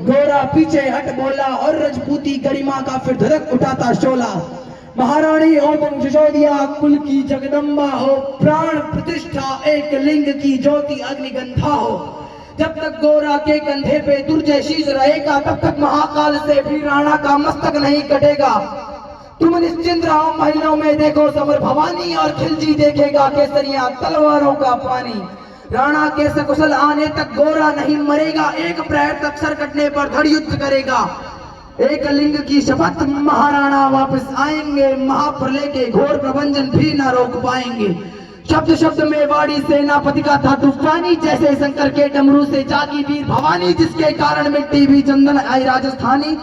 गोरा पीछे हट बोला और रजपूती गरिमा का फिर धड़क उठाता शोला। महारानी हो तुम सिसोदिया कुल की जगदम्बा हो, प्राण प्रतिष्ठा एक लिंग की ज्योति अग्निगंधा हो। जब तक गोरा के कंधे पे दुर्जय शीश रहेगा तब तक महाकाल से भी राणा का मस्तक नहीं कटेगा। तुम निश्चिंत रहो, महिलाओं में देखो समर भवानी और खिलजी देखेगा केसरिया तलवारों का पानी। राणा के सकुशल आने तक गोरा नहीं मरेगा, एक प्रहर तक सर कटने पर धड़ युद्ध करेगा। एक लिंग की शपथ महाराणा वापस आएंगे, महाप्रलय के घोर प्रबंधन भी न रोक पाएंगे। शब्द शब्द में वाड़ी सेनापति का था तूफानी, जैसे शंकर के डमरू से जागी वीर भवानी, जिसके कारण मिट्टी भी चंदन आई राजस्थानी।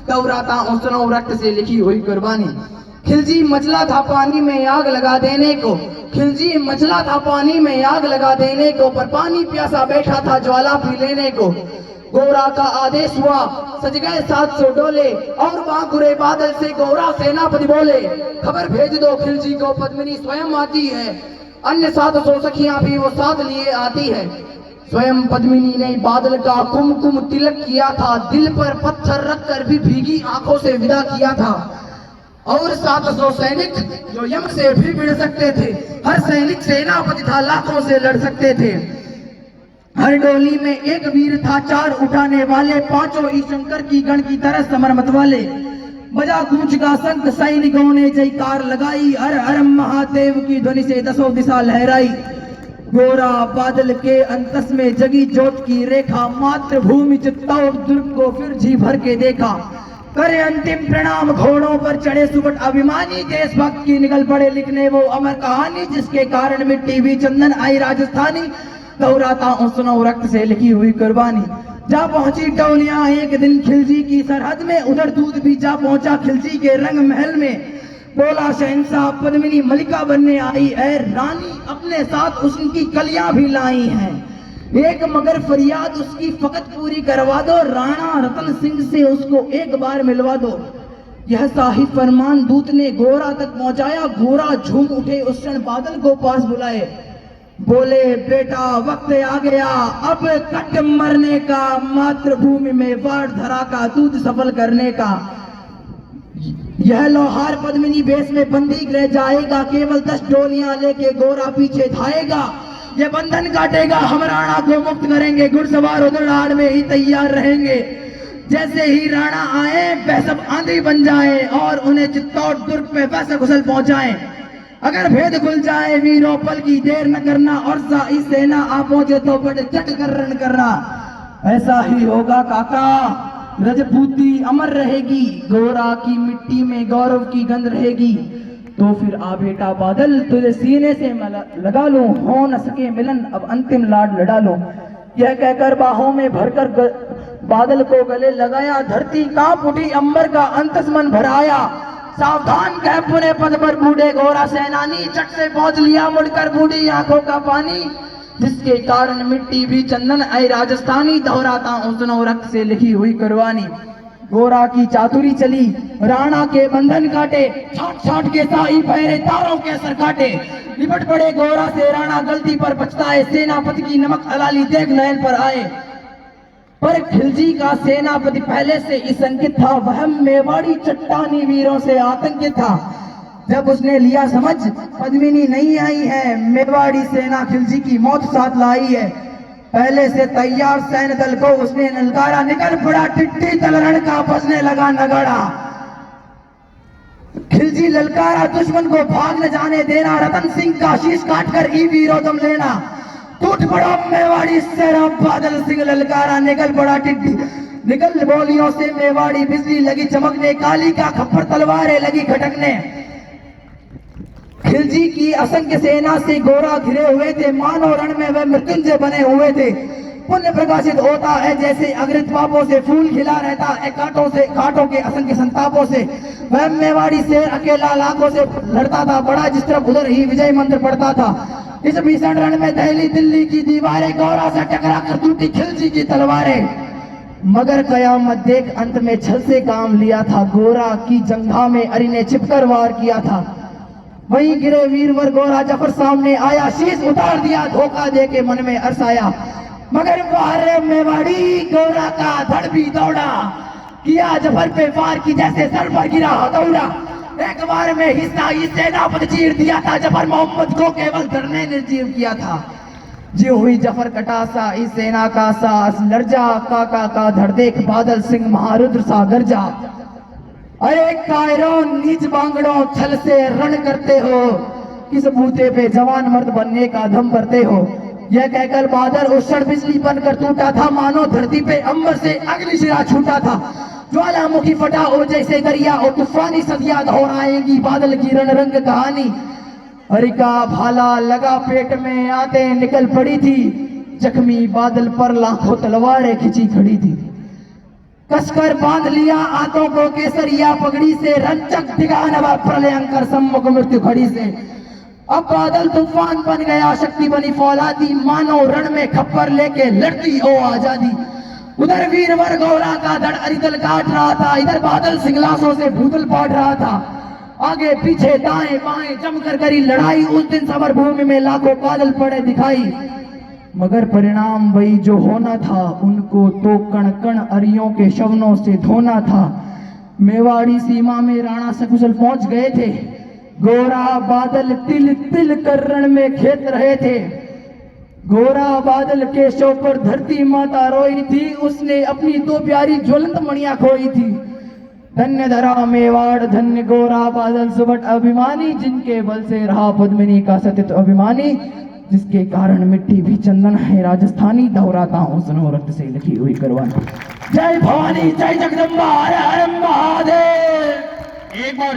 दौराता उसनों रक्त से लिखी हुई कुर्बानी। खिलजी मचला था पानी में आग लगा देने को, खिलजी मचला था पानी में आग लगा देने को, पर पानी प्यासा बैठा था ज्वाला पी लेने को। गोरा का आदेश हुआ, सज गए 700 डोले और बांकुरे बादल से गोरा सेनापति बोले, खबर भेज दो खिलजी को पद्मिनी स्वयं आती है, अन्य 700 सखियां भी वो साथ लिए आती है। स्वयं पद्मिनी ने बादल का कुमकुम तिलक किया था, दिल पर पत्थर रखकर भी भीगी आंखों से विदा किया था। और 700 सैनिक जो यम से भी भिड़ सकते थे, हर सैनिक सेनापति था, लाखों से लड़ सकते थे। हर डोली में एक वीर था, 4 उठाने वाले, पांचों ही शंकर की गण की तरह समर मत वाले। बजा गूंज का शंख, सैनिकों ने जयकार लगाई, हर हर महादेव की ध्वनि से 10 दिशा लहराई। गोरा बादल के अंतस में जगी ज्योत की रेखा, मातृभूमि चित्तौड़ दुर्ग को फिर जी भर के देखा। करे अंतिम प्रणाम घोड़ों पर चढ़े सुबट अभिमानी, देशभक्त की निकल पड़े लिखने वो अमर कहानी, जिसके कारण मिट्टी भी चंदन आई राजस्थानी। दौराता सुनो रक्त से लिखी हुई कुर्बानी। जा पहुंची टोलियां एक दिन खिलजी की सरहद में, उधर दूध भी जा पहुंचा खिलजी के रंग महल में। बोला शहंशाह पद्मिनी मलिका बनने आई है, रानी अपने साथ उसकी कलियां भी लाई हैं। एक मगर फरियाद उसकी फकत पूरी करवा दो, राणा रतन सिंह से उसको एक बार मिलवा दो। यह शाही फरमान दूत ने गोरा तक पहुंचाया। गोरा झूम उठे, उस क्षण बादल को पास बुलाए, बोले बेटा वक्त आ गया अब कट मरने का, मातृभूमि में वार धरा का दूध सफल करने का। यह लोहार पद्मिनी बेस में बंदी रह जाएगा, केवल 10 डोलियां लेके गोरा पीछे धाएगा। ये बंधन काटेगा, हम राणा को मुक्त करेंगे, घुड़सवार उधर आड़ में ही तैयार रहेंगे। जैसे ही राणा आए वह सब आंधी बन जाए और उन्हें चित्तौड़ दुर्ग पे वैसे घुसल पहुंचाए। अगर भेद खुल जाए वीरों पल की देर न करना, और साई सेना आ पहुंचे तो बड़े चट कर रण करना। ऐसा ही होगा काका, रजपूती अमर रहेगी, गोरा की मिट्टी में गौरव की गंध रहेगी। तो फिर आ बेटा बादल, तुझे सीने से लगा लो, हो न सके मिलन अब अंतिम लाड लड़ा लो। यह कहकर बाहों में भरकर बादल को गले लगाया, धरती कांप उठी, अंबर का अंतस मन भराया। सावधान कह पुने पद पर बूढ़े गोरा सेनानी, चट से पहुंच लिया मुड़कर बूढ़ी आंखों का पानी, जिसके कारण मिट्टी भी चंदन आई राजस्थानी। दोहराता हूं सुनो रक्त से लिखी हुई कुर्बानी। गोरा की चातुरी चली, राणा के बंधन काटे, छाट छाट के साई पहरे तारों के सर काटे। निपट पड़े गोरा से राणा, गलती पर पछताए, सेनापति की नमक हलाली देख नयन पर आए। पर खिलजी का सेनापति पहले से आशंकित था, वह मेवाड़ी चट्टानी वीरों से आतंकित था। जब उसने लिया समझ पद्मिनी नहीं आई है, मेवाड़ी सेना खिलजी की मौत साथ लाई है, पहले से तैयार सैन्य दल को उसने ललकारा। निकल पड़ा टिट्टी तलरण का, बजने लगा नगाड़ा। खिलजी ललकारा, दुश्मन को भाग न जाने देना, रतन सिंह का शीश काटकर ई वीरोदम लेना। टूट पड़ा मेवाड़ी सेना, बादल सिंह ललकारा, निकल पड़ा टिट्टी। निकल बोलियों से मेवाड़ी बिजली लगी चमकने, काली का खप्पर तलवारें लगी खटकने। खिलजी की असंख्य सेना से गोरा घिरे हुए थे, मानो रण में वह मृत्युंजय बने हुए थे। पुण्य प्रकाशित होता है जैसे अग्रित पापों से फूल खिला रहता है, कांटों के असंख्य संतापों से। वह मेवाड़ी शेर अकेला लाखों से लड़ता था, बड़ा जिस तरफ उधर ही विजय मंत्र पड़ता था। इस भीषण रण में दहली दिल्ली की दीवारें, गौरा से टकरा कर टूटी खिलजी की तलवारें। मगर कयामत देख अंत में छल से काम लिया था, गोरा की जंघा में अरी ने छिपकर वार किया था। वहीं गिरे वीरवर गोरा जफर सामने आया, शीश उतार दिया, धोखा दे के मन में अरसाया। मगर वारे मेवाड़ी गौरा का धड़ भी दौड़ा, किया जफर पे वार की जैसे सर पर गिरा हथौड़ा। एक बार में हिस्सा इस सेनापति चीर दिया था, जफर मोहम्मद को केवल धरने निर्जीव किया था। जो हुई जफर कटासा इस सेना का सास, लर्जा काका का धड़ देख बादल सिंह महारुद्र सा गरजा। अरे कायरों नीच बांगड़ों छल से रण करते हो, किस बूते पे जवान मर्द बनने का दम भरते हो। यह कहकर बादल उछड़ बिजली बनकर टूटा था, मानो धरती पे अंबर से अग्नि शिरा छूटा था। ज्वालामुखी फटा हो जैसे दरिया, और तूफानी सदियां दोहराएंगी बादल की रणरंग कहानी। हरिका भाला लगा पेट में आते निकल पड़ी थी, जख्मी बादल पर लाखों तलवारें खिंची खड़ी थी। कसकर बांध लिया आंतों को केसरिया पगड़ी से, रंचक दिगा नवा प्रलयंकर सम्मुख मृत्यु खड़ी से। अब बादल तूफान बन गया, शक्ति बनी फौलादी, मानो रण में खप्पर लेके लड़ती हो आजादी। उधर वीरवर गौरा का धड़ अरिदल काट रहा था, इधर बादल सिंगलासों से भूतल पाट रहा था। आगे पीछे दाएं बाएं जमकर करी लड़ाई, उस दिन समर भूमि में लाखों बादल पड़े दिखाई। मगर परिणाम वही जो होना था, उनको तो कण कण अरियों के शवनों से धोना था। मेवाड़ी सीमा में राणा सकुशल पहुंच गए थे, गोरा बादल तिल तिल कर रण में खेत रहे थे। गोरा बादल के शव पर धरती माता रोई थी, उसने अपनी दो प्यारी ज्वलंत मणियां खोई थी। धन्य धरा मेवाड़, धन्य गोरा बादल सुबट अभिमानी, जिनके बल से रहा पद्मिनी का सतित अभिमानी। जिसके कारण मिट्टी भी चंदन है राजस्थानी, दोहराता हूँ सुनो रक्त से लिखी हुई करवानी। जय भवानी जय जगदम्बा, हर हर महादेव। एक बार